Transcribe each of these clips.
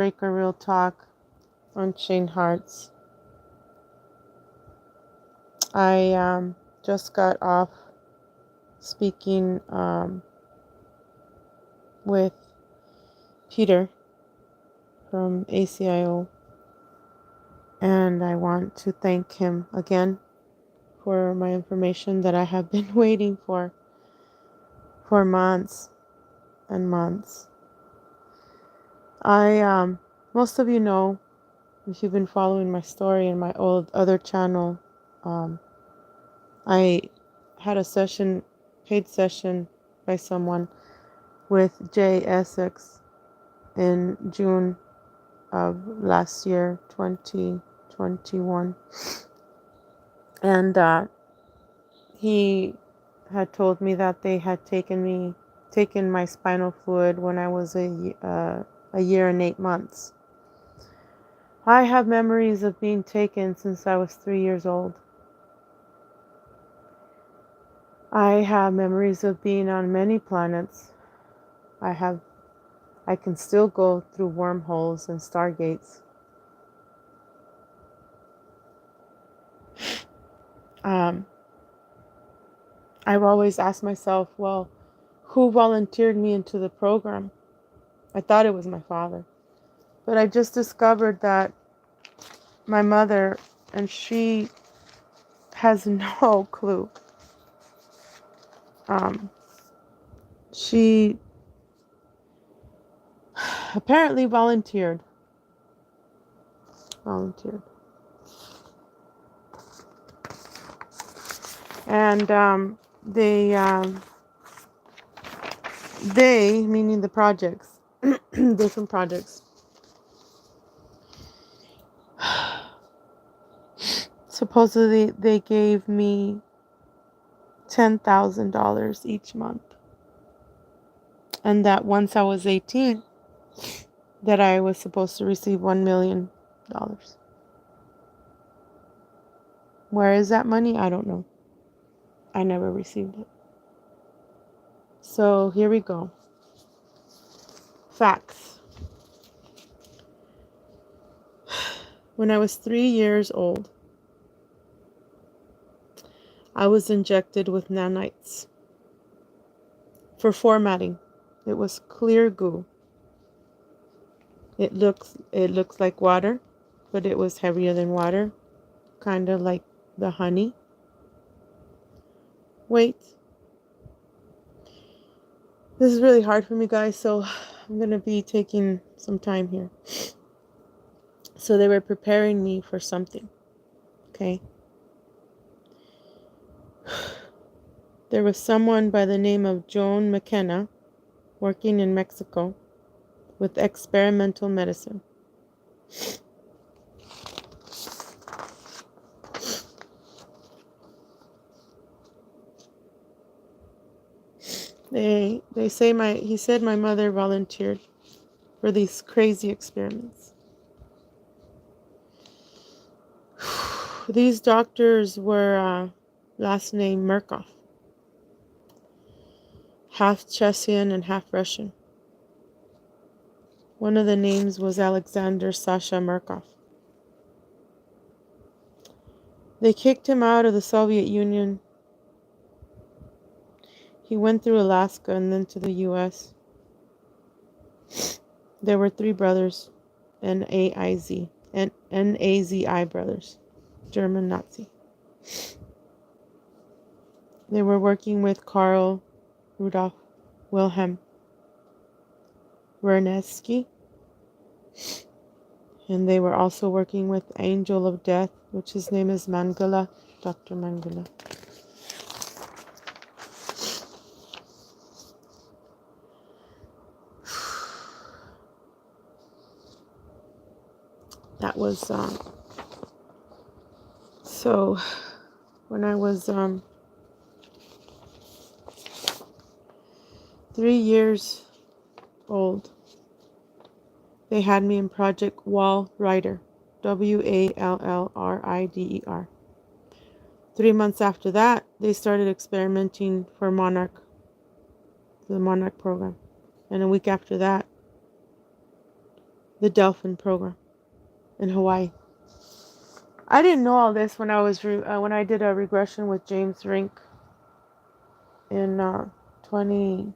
Break a Real Talk, Unchained Hearts. I just got off speaking with Peter from ACIO, and I want to thank him again for my information that I have been waiting for months and months. Most of you know, if you've been following my story in my old other channel, I had a session, paid session by someone with JSX in June of last year, 2021. And he had told me that they had taken my spinal fluid when I was a year and 8 months. I have memories of being taken since I was 3 years old. I have memories of being on many planets. I can still go through wormholes and stargates. I've always asked myself, well, who volunteered me into the program? I thought it was my father. But I just discovered that my mother, and she has no clue. She apparently volunteered. And they, meaning the projects, different projects, supposedly they gave me $10,000 each month. And that once I was 18, that I was supposed to receive $1 million. Where is that money? I don't know. I never received it. So here we go. Facts. When I was 3 years old, I was injected with nanites for formatting. It was clear goo. It looks like water, but it was heavier than water, kind of like the honey. Wait. This is really hard for me, guys, so I'm going to be taking some time here. So they were preparing me for something, okay? There was someone by the name of Joan McKenna working in Mexico with experimental medicine. He said my mother volunteered for these crazy experiments. These doctors were last name Murkoff, half Chechen and half Russian. One of the names was Alexander Sasha Murkoff. They kicked him out of the Soviet Union. He went through Alaska and then to the U.S. There were 3 brothers, Nazi brothers, German Nazi. They were working with Karl Rudolf Wilhelm Wernesky, and they were also working with Angel of Death, which his name is Mangala, Dr. Mangala. That was so when I was 3 years old, they had me in Project Wall Rider, WALLRIDER. 3 months after that, they started experimenting for Monarch, the Monarch program. And a week after that, the dolphin program in Hawaii. I didn't know all this when when I did a regression with James Rink in 20.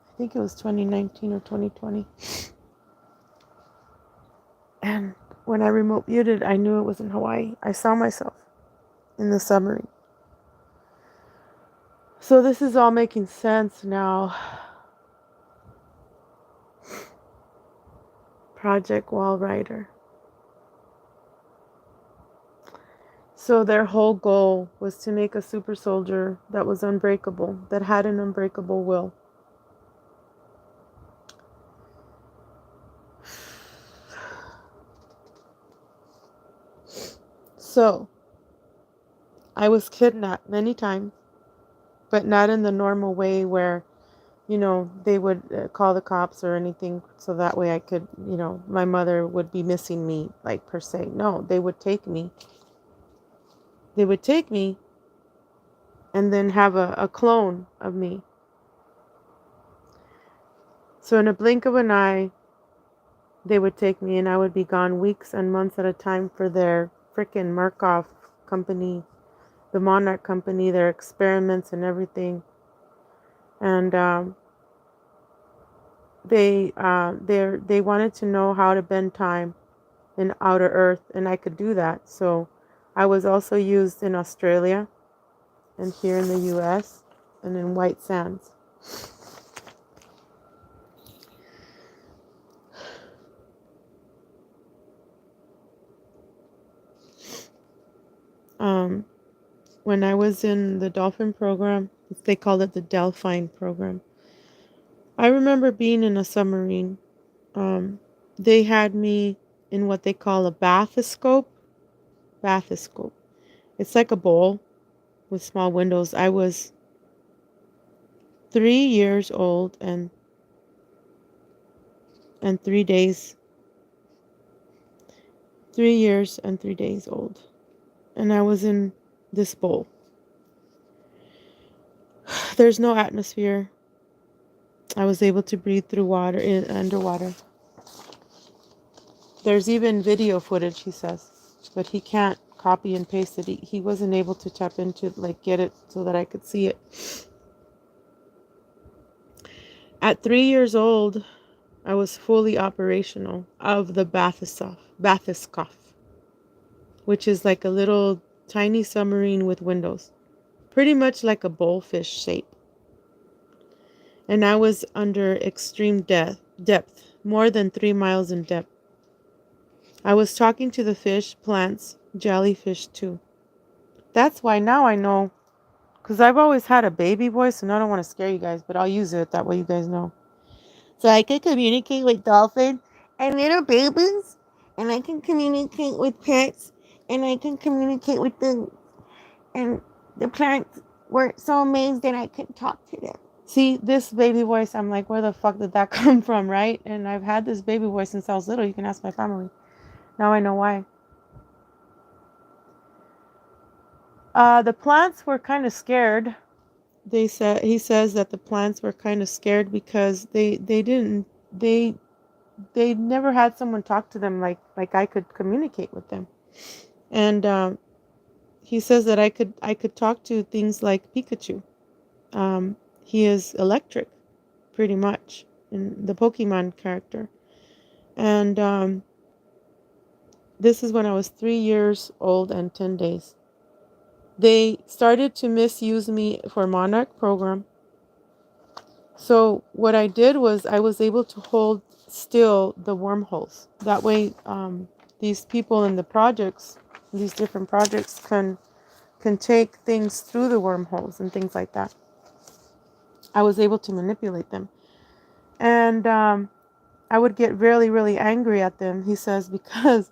I think it was 2019 or 2020. And when I remote viewed, I knew it was in Hawaii. I saw myself in the submarine. So this is all making sense now. Project Wall Rider. So their whole goal was to make a super soldier that was unbreakable, that had an unbreakable will. So I was kidnapped many times, but not in the normal way where, they would call the cops or anything so that way I could, my mother would be missing me, like, per se. No, they would take me. They would take me and then have a clone of me. So in a blink of an eye, they would take me and I would be gone weeks and months at a time for their frickin' Markov company, the Monarch company, their experiments and everything. And they wanted to know how to bend time in outer Earth, and I could do that. So I was also used in Australia and here in the US and in White Sands. When I was in the Dolphin program, they called it the Delphine program. I remember being in a submarine. They had me in what they call a bathoscope. Bathoscope. It's like a bowl with small windows. I was 3 years old and 3 days. 3 years and 3 days old. And I was in this bowl. There's no atmosphere. I was able to breathe through water, underwater. There's even video footage, he says, but he can't copy and paste it. He wasn't able to tap into, like, get it so that I could see it. At 3 years old, I was fully operational of the bathoscope, which is like a little tiny submarine with windows, pretty much like a bullfish shape. And I was under extreme depth, more than 3 miles in depth. I was talking to the fish, plants, jellyfish too. That's why now I know, because I've always had a baby voice, and I don't want to scare you guys, but I'll use it. That way you guys know. So I can communicate with dolphins and little babies, and I can communicate with pets, and I can communicate with them. And the plants were so amazed that I could talk to them. See, this baby voice, I'm like, where the fuck did that come from, right? And I've had this baby voice since I was little. You can ask my family. Now I know why. The plants were kind of scared. He says that the plants were kind of scared because they never had someone talk to them like I could communicate with them. And he says that I could talk to things like Pikachu. He is electric, pretty much, in the Pokemon character. And this is when I was 3 years old and 10 days. They started to misuse me for Monarch program. So what I did was I was able to hold still the wormholes. That way, these people in the projects, these different projects can take things through the wormholes and things like that. I was able to manipulate them. And I would get really, really angry at them, he says, because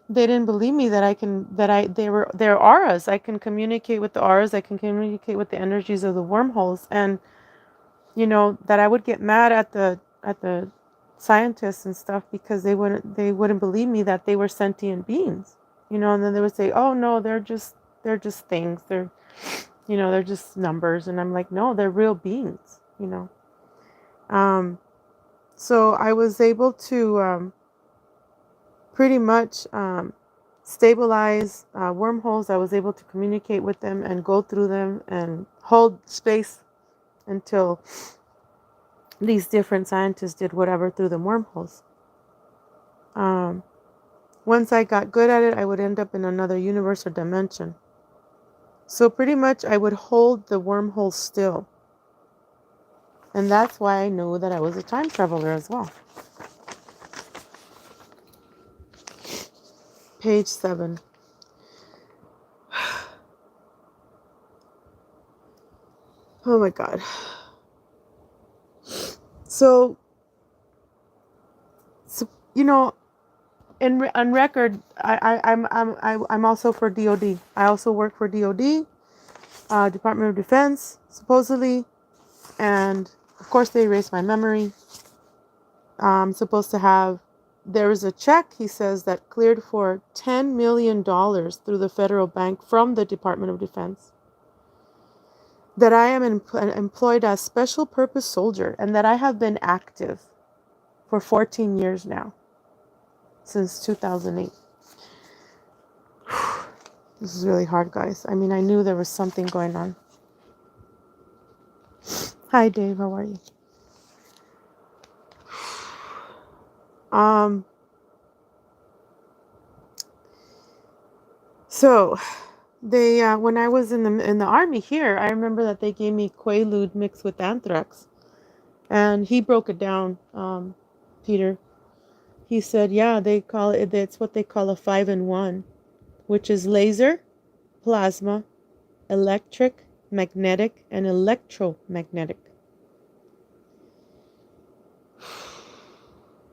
they didn't believe me they're auras. I can communicate with the auras. I can communicate with the energies of the wormholes. And, that I would get mad at the scientists and stuff because they wouldn't believe me that they were sentient beings, and then they would say, oh no, they're just things. They're just numbers. And I'm like, no, they're real beings, So I was able to pretty much stabilize wormholes. I was able to communicate with them and go through them and hold space until these different scientists did whatever through the wormholes. Once I got good at it, I would end up in another universe or dimension. So pretty much I would hold the wormhole still. And that's why I knew that I was a time traveler as well. Page 7. Oh my God. So you know, on record, I'm also for D.O.D. I also work for D.O.D, Department of Defense, supposedly, and of course they erased my memory. I'm supposed to have. There is a check, he says, that cleared for $10 million through the federal bank from the Department of Defense. That I am employed as special purpose soldier and that I have been active for 14 years now, since 2008. This is really hard, guys. I mean, I knew there was something going on. Hi, Dave. How are you? So they when I was in the army here, I remember that they gave me Quaalude mixed with anthrax, and he broke it down. Peter, he said, yeah, they call it. It's what they call a 5-in-1, which is laser, plasma, electric, magnetic, and electromagnetic.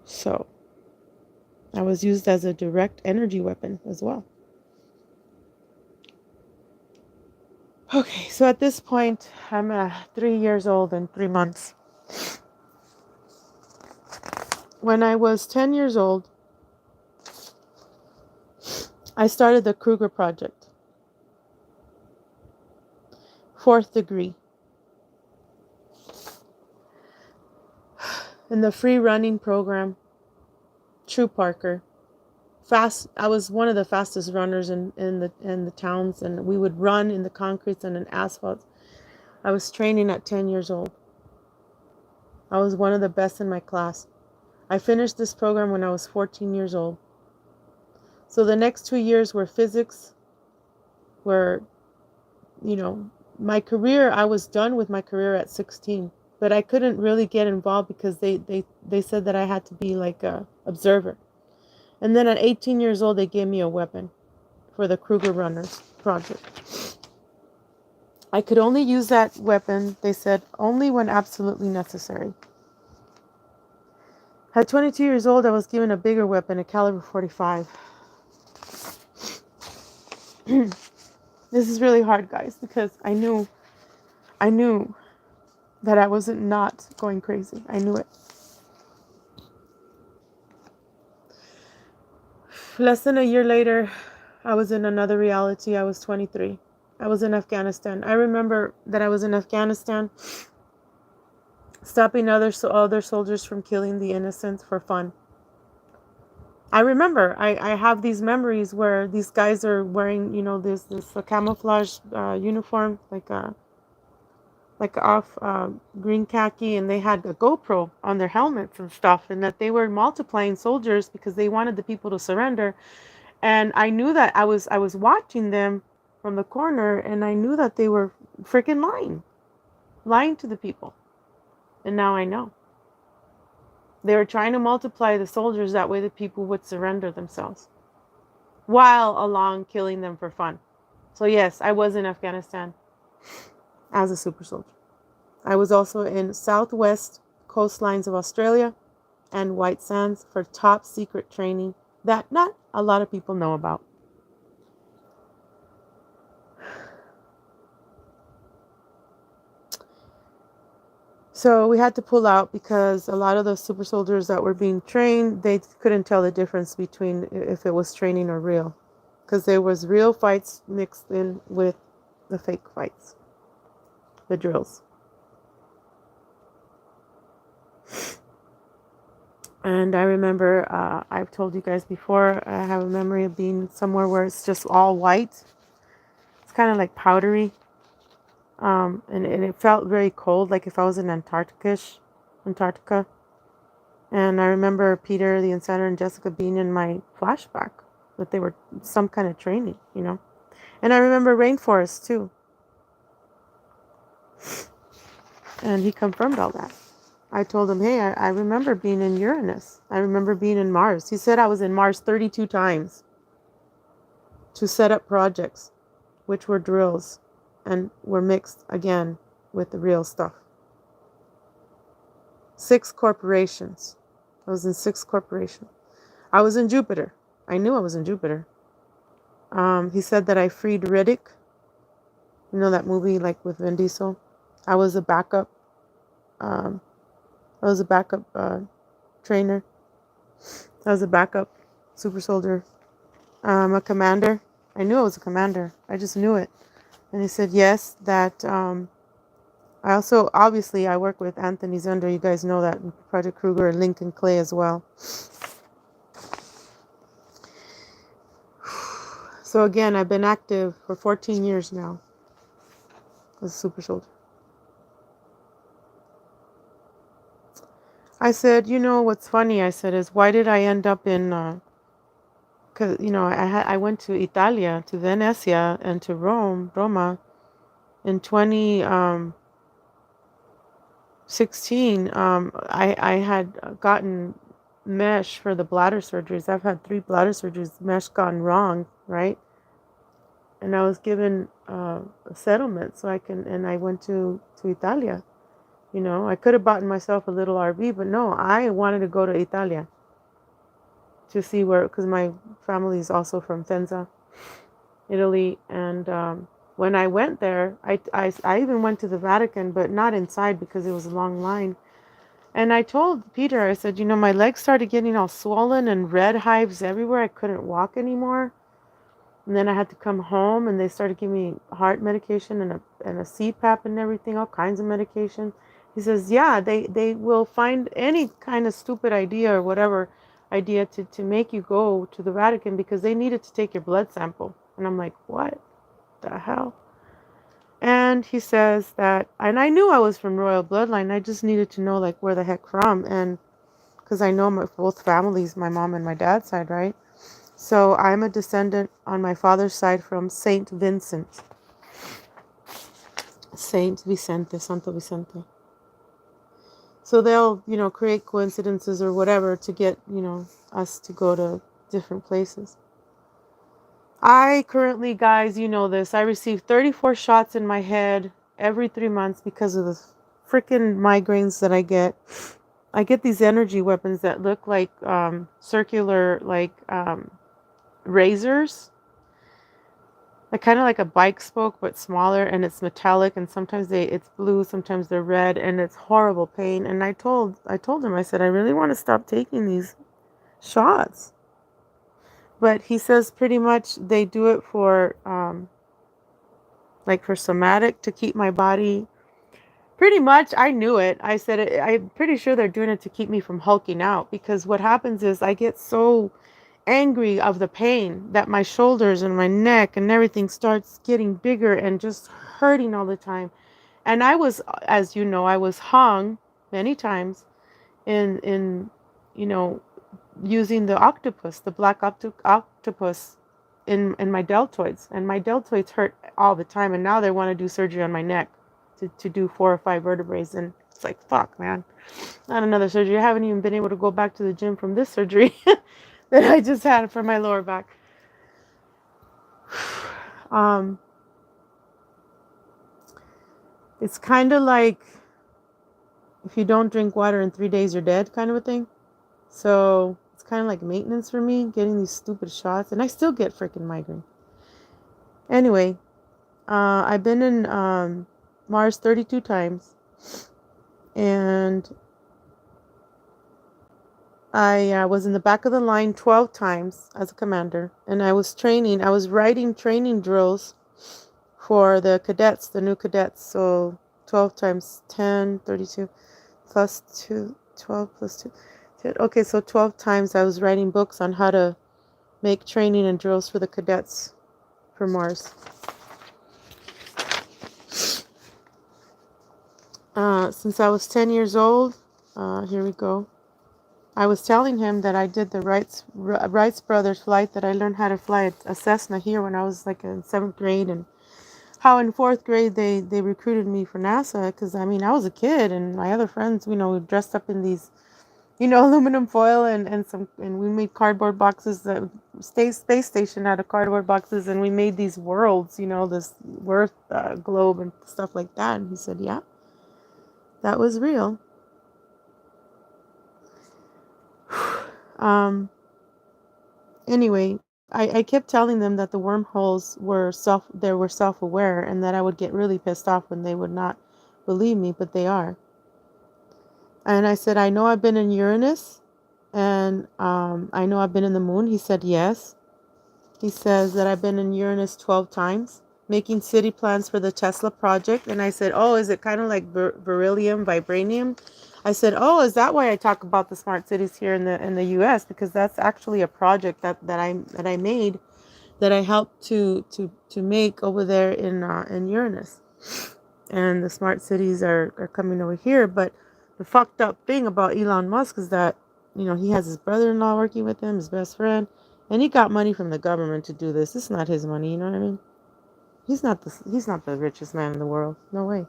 So I was used as a direct energy weapon as well. Okay, so at this point, I'm 3 years old and 3 months. When I was 10 years old, I started the Kruger Project. 4th degree. In the free running program, True Parker. I was one of the fastest runners in the towns, and we would run in the concretes and in asphalt. I was training at 10 years old. I was one of the best in my class. I finished this program when I was 14 years old. So the next 2 years were physics, were, my career. I was done with my career at 16, but I couldn't really get involved because they said that I had to be like a observer. And then at 18 years old, they gave me a weapon for the Kruger Runners Project. I could only use that weapon, they said, only when absolutely necessary. At 22 years old, I was given a bigger weapon, a caliber 45. This is really hard, guys, because I knew that I wasn't not going crazy. I knew it. Less than a year later, I was in another reality. I was 23. I was in Afghanistan. I remember that I was in Afghanistan, stopping other soldiers from killing the innocent for fun. I remember, I have these memories where these guys are wearing, this camouflage uniform, like off green khaki, and they had a GoPro on their helmets and stuff, and that they were multiplying soldiers because they wanted the people to surrender. And I knew that I was watching them from the corner, and I knew that they were freaking lying to the people. And now I know. They were trying to multiply the soldiers, that way the people would surrender themselves, while along killing them for fun. So yes, I was in Afghanistan as a super soldier. I was also in southwest coastlines of Australia and White Sands for top secret training that not a lot of people know about. So we had to pull out because a lot of the super soldiers that were being trained, they couldn't tell the difference between if it was training or real, because there was real fights mixed in with the fake fights, the drills. And I remember, I've told you guys before, I have a memory of being somewhere where it's just all white. It's kind of like powdery. And it felt very cold, like if I was in Antarctica. And I remember Peter, the insider, and Jessica being in my flashback, that they were some kind of training, you know. And I remember rainforests too. And he confirmed all that. I told him, hey, I remember being in Uranus. I remember being in Mars. He said I was in Mars 32 times to set up projects, which were drills and were mixed again with the real stuff. 6 corporations. I was in 6 corporations. I was in Jupiter. I knew I was in Jupiter. He said that I freed Riddick. You know that movie, like with Vin Diesel? I was a backup. Trainer. I was a backup super soldier. A commander. I knew I was a commander. I just knew it. And he said yes, that I also, obviously, I work with Anthony Zunder. You guys know that, Project Kruger, and Lincoln Clay as well. So again, I've been active for 14 years now as a super soldier. I said, you know, what's funny, I said, is why did I end up in, because, you know, I went to Italia, to Venezia, and to Roma, in 2016. I had gotten mesh for the bladder surgeries. I've had 3 bladder surgeries, mesh gone wrong, right? And I was given a settlement so I went to Italia. You know, I could have bought myself a little RV, but no, I wanted to go to Italia to see where, because my family is also from Faenza, Italy. And when I went there, I even went to the Vatican, but not inside because it was a long line. And I told Peter, I said, you know, my legs started getting all swollen and red hives everywhere. I couldn't walk anymore. And then I had to come home, and they started giving me heart medication and a CPAP and everything, all kinds of medication. He says, yeah, they will find any kind of stupid idea or whatever idea to make you go to the Vatican because they needed to take your blood sample. And I'm like, what the hell? And he says that, and I knew I was from royal bloodline. I just needed to know, like, where the heck from. And because I know both families, my mom and my dad's side, right? So I'm a descendant on my father's side from Saint Vincent. Saint Vicente, Santo Vicente. So they'll, you know, create coincidences or whatever to get, you know, us to go to different places. I currently, guys, you know this, I receive 34 shots in my head every 3 months because of the freaking migraines that I get. I get these energy weapons that look like circular, like razors. Like kind of like a bike spoke, but smaller, and it's metallic, and sometimes it's blue, sometimes they're red, and it's horrible pain. And I told him, I said, I really want to stop taking these shots. But he says pretty much they do it for like for somatic, to keep my body. Pretty much, I knew it. I said it, I'm pretty sure they're doing it to keep me from hulking out, because what happens is I get so angry of the pain that my shoulders and my neck and everything starts getting bigger and just hurting all the time. And I was, as you know, I was hung many times in you know, using the octopus, the black octopus in my deltoids, and my deltoids hurt all the time. And now they want to do surgery on my neck to do 4 or 5 vertebrae, and it's like, fuck, man, not another surgery. I haven't even been able to go back to the gym from this surgery that I just had for my lower back. It's kind of like if you don't drink water in 3 days, you're dead, kind of a thing. So it's kind of like maintenance for me, getting these stupid shots, and I still get freaking migraine. Anyway, I've been in Mars 32 times, and I was in the back of the line 12 times as a commander, and I was writing training drills for the cadets, the new cadets. So 12 times 10, 32, plus 2, 12 plus 2, Okay, so 12 times I was writing books on how to make training and drills for the cadets for Mars. Since I was 10 years old, here we go. I was telling him that I did the Wrights brothers flight, that I learned how to fly a Cessna here when I was like in 7th grade, and how in 4th grade they recruited me for NASA, because I mean I was a kid and my other friends, you know, dressed up in these, you know, aluminum foil and we made cardboard boxes, that space station out of cardboard boxes, and we made these worlds, you know, this Earth globe and stuff like that. And he said, yeah, that was real. Anyway, I kept telling them that the wormholes were self-aware, and that I would get really pissed off when they would not believe me, but they are. And I said, I know I've been in Uranus, and I know I've been in the moon. He said, yes. He says that I've been in Uranus 12 times, making city plans for the Tesla project. And I said, oh, is it kind of like beryllium, vibranium? I said, oh, is that why I talk about the smart cities here in the U.S.? Because that's actually a project that I made, that I helped to make over there in Uranus. And the smart cities are coming over here. But the fucked up thing about Elon Musk is that, you know, he has his brother-in-law working with him, his best friend, and he got money from the government to do this. It's not his money, you know what I mean? He's not the richest man in the world. No way.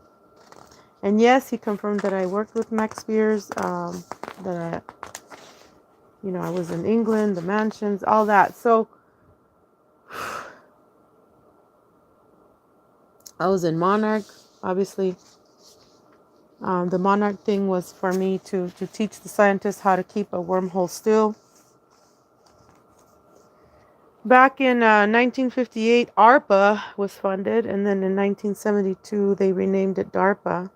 And yes, he confirmed that I worked with Max Spears, that I was in England, the mansions, all that. So I was in Monarch, obviously. The Monarch thing was for me to teach the scientists how to keep a wormhole still. Back in 1958, ARPA was funded, and then in 1972, they renamed it DARPA.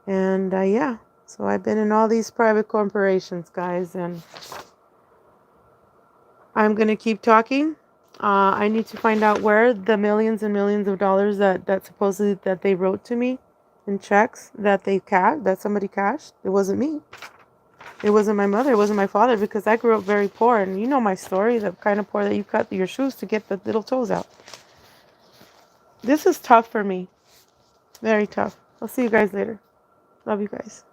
And yeah, so I've been in all these private corporations, guys, and I'm going to keep talking. I need to find out where the millions and millions of dollars that supposedly that they wrote to me in checks that somebody cashed. It wasn't me. It wasn't my mother. It wasn't my father, because I grew up very poor. And you know my story, the kind of poor that you cut your shoes to get the little toes out. This is tough for me. Very tough. I'll see you guys later. Love you guys.